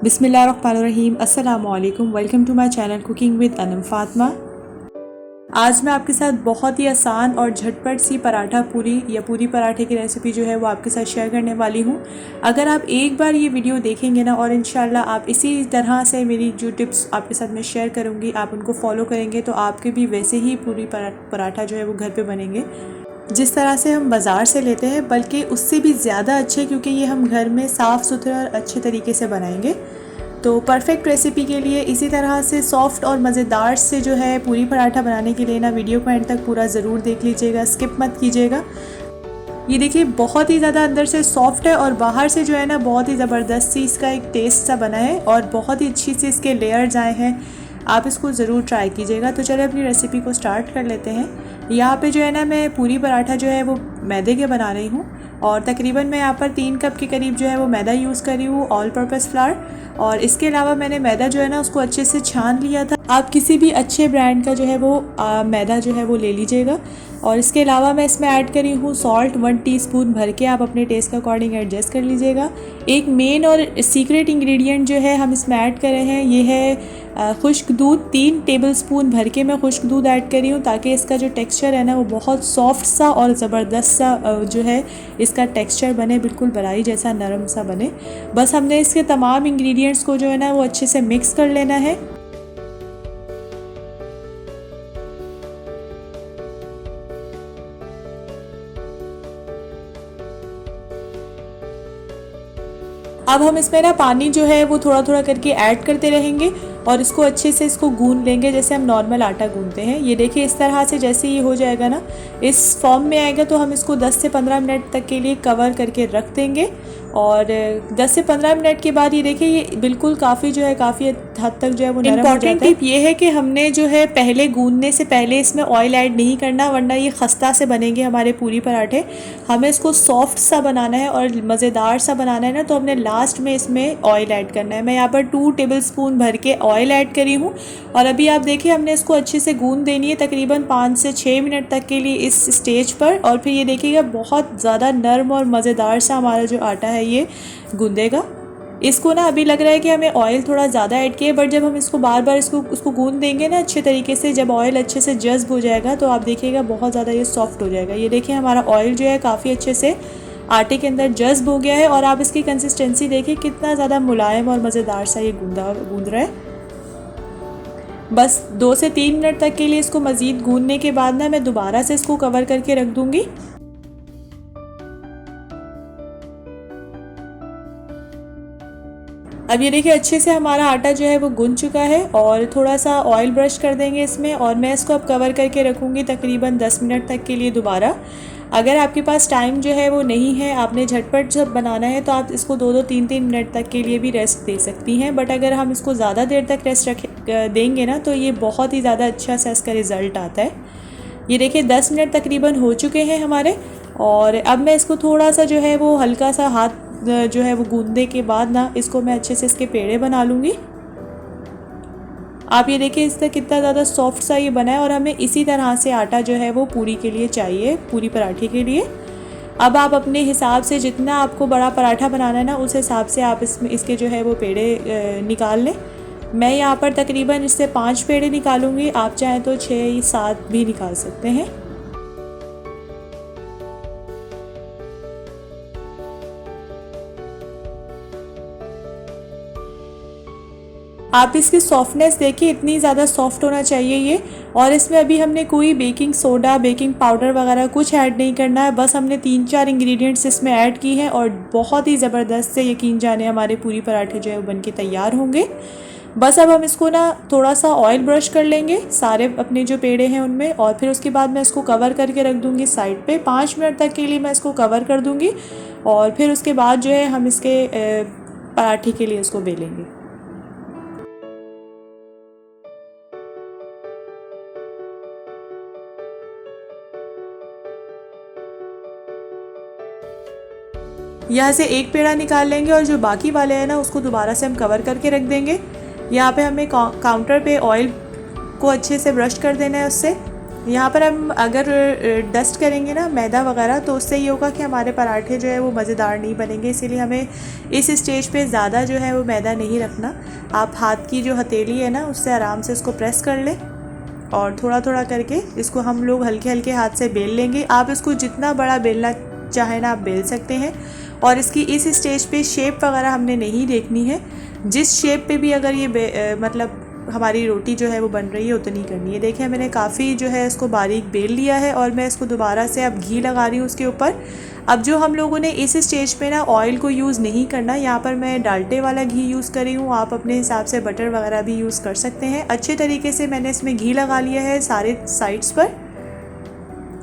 बिस्मिल्लाहिर्रहमानिर्रहीम। अस्सलामुअलैकुम। Welcome to my channel cooking with Anam Fatima. आज मैं आपके साथ बहुत ही आसान और झटपट सी पराठा पूरी या पूरी पराठे की रेसिपी जो है वो आपके साथ शेयर करने वाली हूँ। अगर आप एक बार ये वीडियो देखेंगे ना और इंशाल्लाह आप इसी तरह से मेरी जो टिप्स आपके साथ मैं शेयर करूँगी आप उनको फॉलो करेंगे तो आपके भी वैसे ही पूरी पराठा जो है वो घर पर बनेंगे जिस तरह से हम बाज़ार से लेते हैं, बल्कि उससे भी ज़्यादा अच्छे, क्योंकि ये हम घर में साफ़ सुथरा और अच्छे तरीके से बनाएंगे। तो परफेक्ट रेसिपी के लिए इसी तरह से सॉफ़्ट और मज़ेदार से जो है पूरी पराठा बनाने के लिए ना वीडियो को एंड तक पूरा ज़रूर देख लीजिएगा, स्किप मत कीजिएगा। ये देखिए बहुत ही ज़्यादा अंदर से सॉफ्ट है और बाहर से जो है ना बहुत ही ज़बरदस्त सी इसका एक टेस्ट सा बना है और बहुत ही अच्छी सी इसके लेयर्स आए हैं। आप इसको ज़रूर ट्राई कीजिएगा। तो चलिए अपनी रेसिपी को स्टार्ट कर लेते हैं। यहाँ पे जो है ना मैं पूरी पराठा जो है वो मैदे के बना रही हूँ और तकरीबन मैं यहाँ पर 3 कप के करीब जो है वो मैदा यूज़ कर रही हूँ, ऑल पर्पस फ्लावर। और इसके अलावा मैंने मैदा जो है ना उसको अच्छे से छान लिया था। आप किसी भी अच्छे ब्रांड का जो है वो मैदा जो है वो ले लीजिएगा। और इसके अलावा मैं इसमें ऐड करी हूँ सॉल्ट 1 टीस्पून भर के, आप अपने टेस्ट के अकॉर्डिंग एडजस्ट कर लीजिएगा। एक मेन और सीक्रेट इंग्रेडिएंट जो है हम इसमें ऐड कर रहे हैं ये है खुश्क दूध। 3 टेबलस्पून भर के मैं खुश्क दूध ऐड करी हूँ ताकि इसका जो टेक्सचर है ना वो बहुत सॉफ्ट सा और ज़बरदस्त सा जो है इसका टेक्सचर बने, बिल्कुल मलाई जैसा नरम सा बने। बस हमने इसके तमाम इंग्रेडिएंट्स को जो है ना वो अच्छे से मिक्स कर लेना है। अब हम इसमें ना पानी जो है वो थोड़ा थोड़ा करके ऐड करते रहेंगे और इसको अच्छे से इसको गूंद लेंगे जैसे हम नॉर्मल आटा गूंदते हैं। ये देखिए इस तरह से जैसे ये हो जाएगा ना, इस फॉर्म में आएगा तो हम इसको 10 से 15 मिनट तक के लिए कवर करके रख देंगे। और 10 से 15 मिनट के बाद ये देखिए ये बिल्कुल काफ़ी जो है काफ़ी हद तक जो है वो नरम हो जाता है। इम्पॉर्टेंट टिप ये है कि हमने जो है पहले गूंदने से पहले इसमें ऑयल ऐड नहीं करना, वरना ये खस्ता से बनेंगे हमारे पूरी पराठे। हमें इसको सॉफ्ट सा बनाना है और मज़ेदार सा बनाना है ना, तो हमने लास्ट में इसमें ऑयल ऐड करना है। मैं यहाँ पर 2 टेबलस्पून भर के ऑयल ऐड करी हूँ और अभी आप देखिए हमने इसको अच्छे से गूंद देनी है तकरीबन 5 से 6 मिनट तक के लिए इस स्टेज पर। और फिर ये देखिएगा बहुत ज़्यादा नरम और मज़ेदार सा हमारा जो आटा है ये गूंदेगा। इसको ना अभी लग रहा है कि हमें ऑयल थोड़ा ज़्यादा ऐड किया, बट जब हम इसको बार बार उसको गूंद देंगे ना अच्छे तरीके से, जब ऑयल अच्छे से जज्ब हो जाएगा तो आप देखिएगा बहुत ज़्यादा ये सॉफ्ट हो जाएगा। ये देखिए हमारा ऑयल जो है काफ़ी अच्छे से आटे के अंदर जज्ब हो गया है और आप इसकी कंसिस्टेंसी देखिए कितना ज़्यादा मुलायम और मज़ेदार सा ये गूंद रहा है। बस 2 से 3 मिनट तक के लिए इसको मज़ीद गूंदने के बाद ना मैं दोबारा से इसको कवर करके रख दूँगी। अब ये देखिए अच्छे से हमारा आटा जो है वो गूंद चुका है और थोड़ा सा ऑयल ब्रश कर देंगे इसमें और मैं इसको अब कवर करके रखूँगी तकरीबन 10 मिनट तक के लिए दोबारा। अगर आपके पास टाइम जो है वो नहीं है, आपने झटपट जब बनाना है तो आप इसको 2-2, 3-3 मिनट तक के लिए भी रेस्ट दे सकती हैं। बट अगर हम इसको ज़्यादा देर तक रेस्ट देंगे ना तो ये बहुत ही ज़्यादा अच्छा सा इसका रिज़ल्ट आता है। ये देखिए 10 मिनट तकरीबन हो चुके हैं हमारे और अब मैं इसको थोड़ा सा जो है वो हल्का सा हाथ जो है वो गूंदने के बाद ना इसको मैं अच्छे से इसके पेड़े बना लूँगी। आप ये देखिए इसका कितना ज़्यादा सॉफ्ट सा ये बना है और हमें इसी तरह से आटा जो है वो पूरी के लिए चाहिए, पूरी पराठे के लिए। अब आप अपने हिसाब से जितना आपको बड़ा पराठा बनाना है ना उस हिसाब से आप इसके जो है वो पेड़े निकाल लें। मैं यहाँ पर तकरीबन इससे 5 पेड़े निकालूँगी, आप चाहें तो 6-7 भी निकाल सकते हैं। आप इसकी सॉफ्टनेस देखिए इतनी ज़्यादा सॉफ्ट होना चाहिए ये। और इसमें अभी हमने कोई बेकिंग सोडा, बेकिंग पाउडर वगैरह कुछ ऐड नहीं करना है। बस हमने 3-4 इंग्रेडिएंट्स इसमें ऐड की हैं और बहुत ही ज़बरदस्त से यकीन जाने हमारे पूरी पराठे जो है वो बन के तैयार होंगे। बस अब हम इसको ना थोड़ा सा ऑयल ब्रश कर लेंगे सारे अपने जो पेड़े हैं उनमें और फिर उसके बाद मैं इसको कवर करके रख दूँगी साइड पे। 5 मिनट तक के लिए मैं इसको कवर कर दूँगी और फिर उसके बाद जो है हम इसके पराठे के लिए इसको बेलेंगे। यहाँ से एक पेड़ा निकाल लेंगे और जो बाकी वाले हैं ना उसको दोबारा से हम कवर करके रख देंगे। यहाँ पे हमें काउंटर पे ऑयल को अच्छे से ब्रश कर देना है उससे यहाँ पर हम अगर डस्ट करेंगे ना मैदा वगैरह, तो उससे ये होगा कि हमारे पराठे जो है वो मज़ेदार नहीं बनेंगे। इसीलिए हमें इस स्टेज पे ज़्यादा जो है वो मैदा नहीं रखना। आप हाथ की जो हथेली है ना, उससे आराम से इसको प्रेस कर लें और थोड़ा थोड़ा करके इसको हम लोग हल्के हल्के हाथ से बेल लेंगे। आप इसको जितना बड़ा बेलना चाहे ना आप बेल सकते हैं। और इसकी इस स्टेज पे शेप वगैरह हमने नहीं देखनी है। जिस शेप पे भी अगर ये मतलब हमारी रोटी जो है वो बन रही है उतनी करनी है। देखिए मैंने काफ़ी जो है इसको बारीक बेल लिया है और मैं इसको दोबारा से अब घी लगा रही हूँ उसके ऊपर। अब जो हम लोगों ने इस स्टेज पे ना ऑयल को यूज़ नहीं करना, यहाँ पर मैं डालटे वाला घी यूज़ कर रही हूँ। आप अपने हिसाब से बटर वगैरह भी यूज़ कर सकते हैं। अच्छे तरीके से मैंने इसमें घी लगा लिया है सारे साइड्स पर।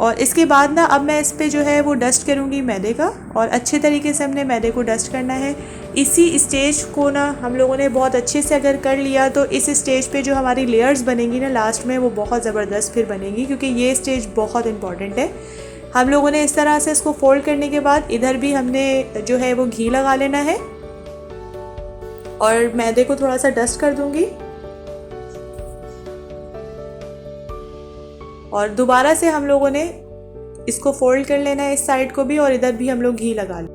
और इसके बाद ना अब मैं इस पर जो है वो डस्ट करूँगी मैदे का, और अच्छे तरीके से हमने मैदे को डस्ट करना है। इसी स्टेज को ना हम लोगों ने बहुत अच्छे से अगर कर लिया तो इस स्टेज पे जो हमारी लेयर्स बनेंगी ना लास्ट में, वो बहुत ज़बरदस्त फिर बनेगी, क्योंकि ये स्टेज बहुत इंपॉर्टेंट है। हम लोगों ने इस तरह से इसको फोल्ड करने के बाद इधर भी हमने जो है वो घी लगा लेना है और मैदे को थोड़ा सा डस्ट कर दूँगी। और दोबारा से हम लोगों ने इसको फोल्ड कर लेना है इस साइड को भी, और इधर भी हम लोग घी लगा लें।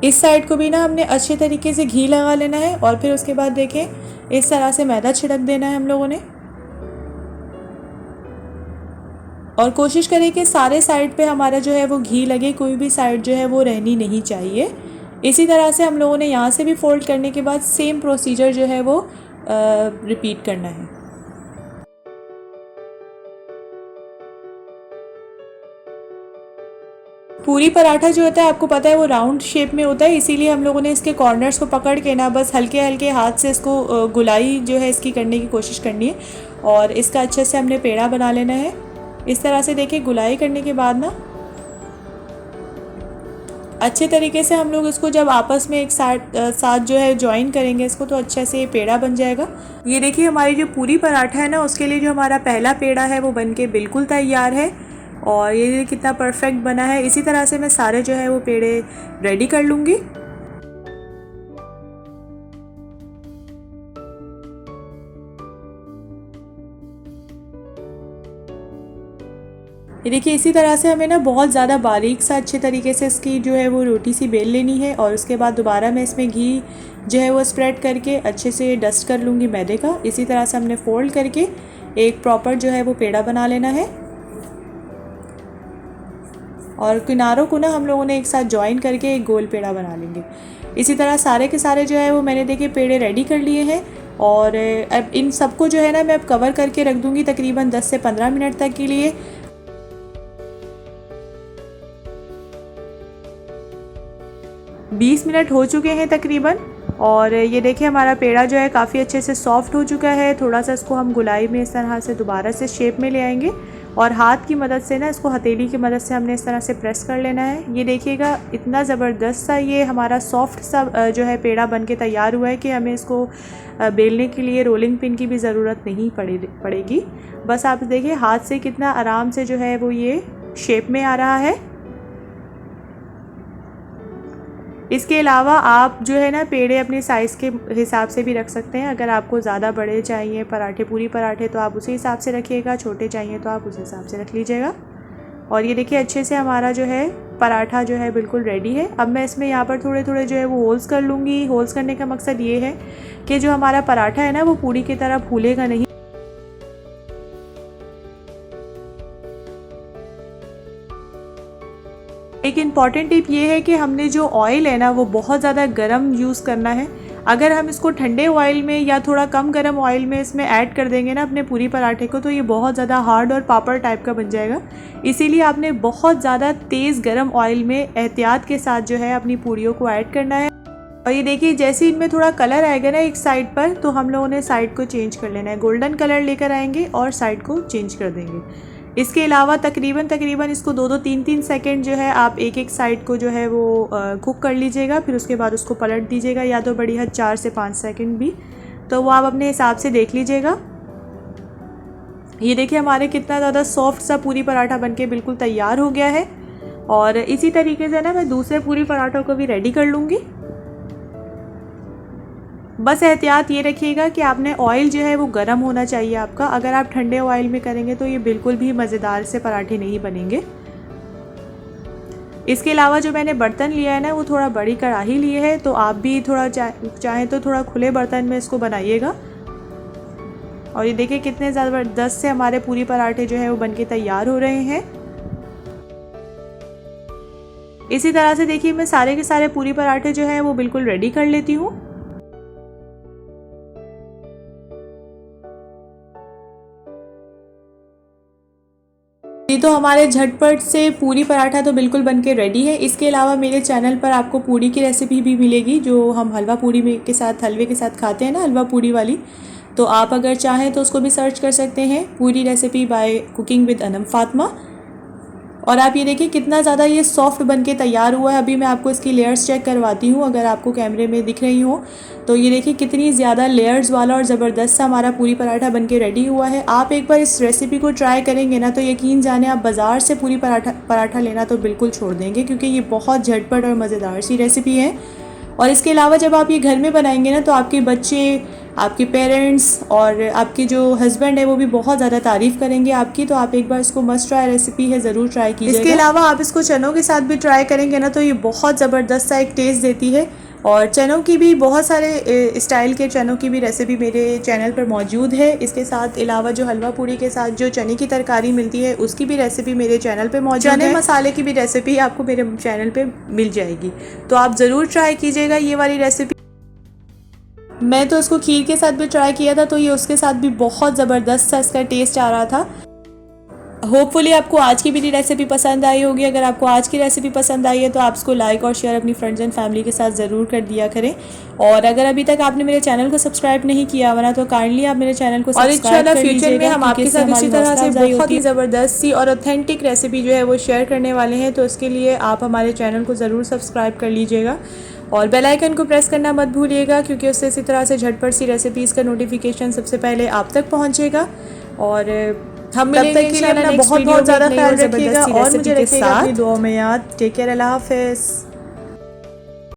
इस साइड को भी ना हमने अच्छे तरीके से घी लगा लेना है और फिर उसके बाद देखें इस तरह से मैदा छिड़क देना है हम लोगों ने। और कोशिश करें कि सारे साइड पे हमारा जो है वो घी लगे, कोई भी साइड जो है वो रहनी नहीं चाहिए। इसी तरह से हम लोगों ने यहाँ से भी फोल्ड करने के बाद सेम प्रोसीजर जो है वो रिपीट करना है। पूरी पराठा जो होता है आपको पता है वो राउंड शेप में होता है, इसीलिए हम लोगों ने इसके कॉर्नर्स को पकड़ के ना बस हल्के हल्के हाथ से इसको गुलाई जो है इसकी करने की कोशिश करनी है। और इसका अच्छे से हमने पेड़ा बना लेना है। इस तरह से देखिए गुलाई करने के बाद ना अच्छे तरीके से हम लोग इसको जब आपस में एक साथ जो है ज्वाइन करेंगे इसको, तो अच्छे से ये पेड़ा बन जाएगा। ये देखिए हमारी जो पूरी पराठा है ना, उसके लिए जो हमारा पहला पेड़ा है वो बनके बिल्कुल तैयार है। और ये कितना परफेक्ट बना है। इसी तरह से मैं सारे जो है वो पेड़े रेडी कर लूँगी। ये देखिए इसी तरह से हमें ना बहुत ज़्यादा बारीक सा अच्छे तरीके से इसकी जो है वो रोटी सी बेल लेनी है। और उसके बाद दोबारा मैं इसमें घी जो है वो स्प्रेड करके अच्छे से डस्ट कर लूँगी मैदे का। इसी तरह से हमने फोल्ड करके एक प्रॉपर जो है वो पेड़ा बना लेना है। और किनारों को ना हम लोगों ने एक साथ ज्वाइन करके एक गोल पेड़ा बना लेंगे। इसी तरह सारे के सारे जो है वो मैंने देखिए पेड़े रेडी कर लिए हैं। और अब इन सबको जो है ना मैं अब कवर करके रख दूँगी तकरीबन 10 से 15 मिनट तक के लिए। 20 मिनट हो चुके हैं तकरीबन। और ये देखिए हमारा पेड़ा जो है काफ़ी अच्छे से सॉफ्ट हो चुका है। थोड़ा सा इसको हम गुलाई में इस तरह से दोबारा से शेप में ले आएंगे और हाथ की मदद से ना इसको हथेली की मदद से हमने इस तरह से प्रेस कर लेना है। ये देखिएगा इतना ज़बरदस्त सा ये हमारा सॉफ्ट सा जो है पेड़ा बन के तैयार हुआ है कि हमें इसको बेलने के लिए रोलिंग पिन की भी ज़रूरत नहीं पड़ेगी। बस आप देखिए हाथ से कितना आराम से जो है वो ये शेप में आ रहा है। इसके अलावा आप जो है ना पेड़े अपने साइज़ के हिसाब से भी रख सकते हैं। अगर आपको ज़्यादा बड़े चाहिए पराठे, पूरी पराठे, तो आप उसी हिसाब से रखिएगा। छोटे चाहिए तो आप उस हिसाब से रख लीजिएगा। और ये देखिए अच्छे से हमारा जो है पराठा जो है बिल्कुल रेडी है। अब मैं इसमें यहाँ पर थोड़े थोड़े जो है वो होल्स कर लूँगी। होल्स करने का मकसद ये है कि जो हमारा पराठा है ना वो पूरी की तरह फूलेगा नहीं। एक इम्पॉर्टेंट टिप ये है कि हमने जो ऑयल है ना वो बहुत ज़्यादा गर्म यूज़ करना है। अगर हम इसको ठंडे ऑयल में या थोड़ा कम गर्म ऑयल में इसमें ऐड कर देंगे ना अपने पूरी पराठे को, तो ये बहुत ज़्यादा हार्ड और पापड़ टाइप का बन जाएगा। इसीलिए आपने बहुत ज़्यादा तेज़ गर्म ऑयल में एहतियात के साथ जो है अपनी पूरियों को ऐड करना है। और ये देखिए जैसे इनमें थोड़ा कलर आएगा ना एक साइड पर, तो हम लोगों ने साइड को चेंज कर लेना है। गोल्डन कलर लेकर आएंगे और साइड को चेंज कर देंगे। इसके अलावा तकरीबन इसको 2-2 3-3 सेकंड जो है आप एक साइड को जो है वो कुक कर लीजिएगा। फिर उसके बाद उसको पलट दीजिएगा, या तो बड़ी हद 4 से 5 सेकंड भी, तो वो आप अपने हिसाब से देख लीजिएगा। ये देखिए हमारे कितना ज़्यादा सॉफ्ट सा पूरी पराठा बनके बिल्कुल तैयार हो गया है। और इसी तरीके से ना मैं दूसरे पूरी पराठों को भी रेडी कर लूँगी। बस एहतियात ये रखिएगा कि आपने ऑयल जो है वो गर्म होना चाहिए आपका। अगर आप ठंडे ऑयल में करेंगे तो ये बिल्कुल भी मज़ेदार से पराठे नहीं बनेंगे। इसके अलावा जो मैंने बर्तन लिया है ना वो थोड़ा बड़ी कढ़ाई ली है, तो आप भी थोड़ा चाहें तो थोड़ा खुले बर्तन में इसको बनाइएगा। और ये देखिए कितने ज़बरदस्त से हमारे पूरी पराठे जो है वो बनके तैयार हो रहे हैं। इसी तरह से देखिए मैं सारे के सारे पूरी पराठे जो है वो बिल्कुल रेडी कर लेती हूँ। ये तो हमारे झटपट से पूरी पराठा तो बिल्कुल बनके रेडी है। इसके अलावा मेरे चैनल पर आपको पूरी की रेसिपी भी मिलेगी, जो हम हलवा पूरी में के साथ हलवे के साथ खाते हैं ना, हलवा पूरी वाली। तो आप अगर चाहें तो उसको भी सर्च कर सकते हैं, पूरी recipe by cooking with Anam Fatima. और आप ये देखिए कितना ज़्यादा ये सॉफ्ट बनके तैयार हुआ है। अभी मैं आपको इसकी लेयर्स चेक करवाती हूँ, अगर आपको कैमरे में दिख रही हो तो ये देखिए कितनी ज़्यादा लेयर्स वाला और ज़बरदस्त सा हमारा पूरी पराठा बनके रेडी हुआ है। आप एक बार इस रेसिपी को ट्राई करेंगे ना तो यकीन जाने आप बाज़ार से पूरी पराठा लेना तो बिल्कुल छोड़ देंगे, क्योंकि ये बहुत झटपट और मज़ेदार सी रेसिपी है। और इसके अलावा जब आप ये घर में बनाएंगे ना तो आपके बच्चे, आपके पेरेंट्स और आपके जो हस्बैंड है वो भी बहुत ज़्यादा तारीफ़ करेंगे आपकी। तो आप एक बार इसको मस्ट ट्राई रेसिपी है, ज़रूर ट्राई कीजिएगा। इसके अलावा आप इसको चनों के साथ भी ट्राई करेंगे ना तो ये बहुत ज़बरदस्त सा एक टेस्ट देती है। और चनों की भी बहुत सारे स्टाइल के चनों की भी रेसिपी मेरे चैनल पर मौजूद है। इसके साथ अलावा जो हलवा पूरी के साथ जो चने की तरकारी मिलती है उसकी भी रेसिपी मेरे चैनल पे मौजूद है। चने मसाले की भी रेसिपी आपको मेरे चैनल पे मिल जाएगी, तो आप ज़रूर ट्राई कीजिएगा ये वाली रेसिपी। मैं तो उसको खीर के साथ भी ट्राई किया था, तो ये उसके साथ भी बहुत ज़बरदस्त सा इसका टेस्ट आ रहा था। होपफुली आपको आज की मेरी रेसिपी पसंद आई होगी। अगर आपको आज की रेसिपी पसंद आई है तो आप इसको लाइक और शेयर अपनी फ्रेंड्स एंड फैमिली के साथ ज़रूर कर दिया करें। और अगर अभी तक आपने मेरे चैनल को सब्सक्राइब नहीं किया हुआ ना तो काइंडली आप मेरे चैनल को सब्सक्राइब कर लीजिएगा। फ्यूचर में हम आपके साथ इसी तरह से बहुत ही ज़बरदस्त सी और ऑथेंटिक रेसिपी जो है वो शेयर करने वाले हैं, तो इसके लिए आप हमारे चैनल को ज़रूर सब्सक्राइब कर लीजिएगा और बेल आइकन को प्रेस करना मत भूलिएगा, क्योंकि उससे इसी तरह से झटपट सी रेसिपीज़ का नोटिफिकेशन सबसे पहले आप तक पहुँचेगा। और हम तब तक के लिए अपना बहुत ज़्यादा ख्याल रखिएगा और मुझे रखिएगा अपनी दुआओं में याद। टेक केयर, अल्लाह हाफ़िज़।